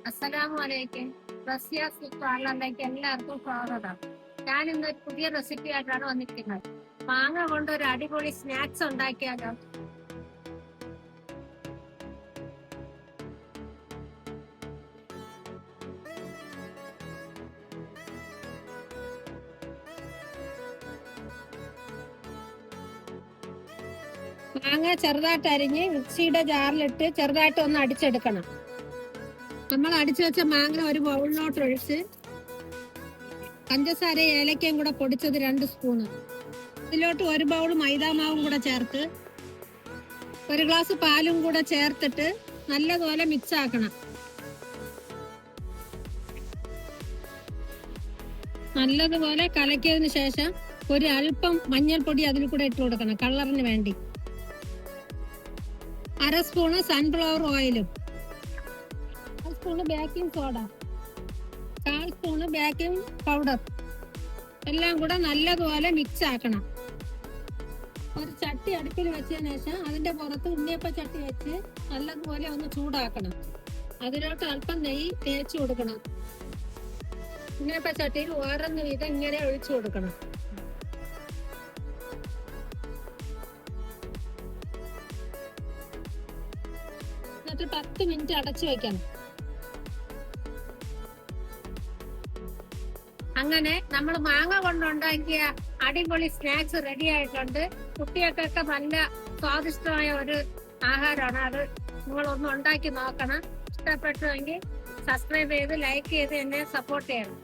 അസ്സലാമലൈക്കും. റസിയാസ് പാർലറിലേക്ക് എല്ലാവർക്കും സ്വാഗതം. ഞാൻ ഇന്ന് ഒരു പുതിയ റെസിപ്പി ആയിട്ടാണ് വന്നിരിക്കുന്നത്. മാങ്ങ കൊണ്ട് ഒരു അടിപൊളി സ്നാക്സ് ഉണ്ടാക്കിയാലോ? മാങ്ങ ചെറുതായിട്ട് അരിഞ്ഞ് മിക്സിയുടെ ജാറിലിട്ട് ചെറുതായിട്ട് ഒന്ന് അടിച്ചെടുക്കണം. നമ്മൾ അടിച്ചു വെച്ച മാങ്ങ ഒരു ബൗളിലോട്ട് ഒഴിച്ച് പഞ്ചസാര ഏലക്കയും കൂടെ പൊടിച്ചത് 2 സ്പൂണ്, ഇതിലോട്ട് 1 ബൗൾ മൈദാമാവും കൂടെ ചേർത്ത് 1 ഗ്ലാസ് പാലും കൂടെ ചേർത്തിട്ട് നല്ലതുപോലെ മിക്സ് ആക്കണം. നല്ലതുപോലെ കലക്കിയതിന് ശേഷം ഒരു അല്പം മഞ്ഞൾപ്പൊടി അതിൽ കൂടെ ഇട്ട് കൊടുക്കണം കളറിന് വേണ്ടി. 1/2 സ്പൂണ് സൺഫ്ലവർ ഓയിലും, 1 spoon baking soda, 1/4 spoon baking powder എല്ലാം കൂടെ നല്ലതുപോലെ മിക്സ് ആക്കണം. ഒരു ചട്ടി അടുപ്പിൽ വെച്ചതിന് ശേഷം അതിന്റെ പുറത്ത് ഉണ്ണിയപ്പ ചട്ടി വെച്ച് നല്ലതുപോലെ ഒന്ന് ചൂടാക്കണം. അതിലോട്ട് അല്പം നെയ്യ് തേച്ച് കൊടുക്കണം. ഉണ്ണിയപ്പ ചട്ടിയിൽ ഓരോന്ന് വീതം ഇങ്ങനെ ഒഴിച്ചു കൊടുക്കണം. എന്നിട്ട് 10 മിനിറ്റ് അടച്ചു വെക്കണം. അങ്ങനെ നമ്മൾ മാങ്ങ കൊണ്ടുണ്ടാക്കിയ അടിപൊളി സ്നാക്സ് റെഡി ആയിട്ടുണ്ട്. കുട്ടികൾക്കൊക്കെ നല്ല സ്വാദിഷ്ടമായ ഒരു ആഹാരമാണ്. അത് നിങ്ങളൊന്ന് ഉണ്ടാക്കി നോക്കണം. ഇഷ്ടപ്പെട്ടുവെങ്കിൽ സബ്സ്ക്രൈബ് ചെയ്ത് ലൈക്ക് ചെയ്ത് എന്നെ സപ്പോർട്ട് ചെയ്യണം.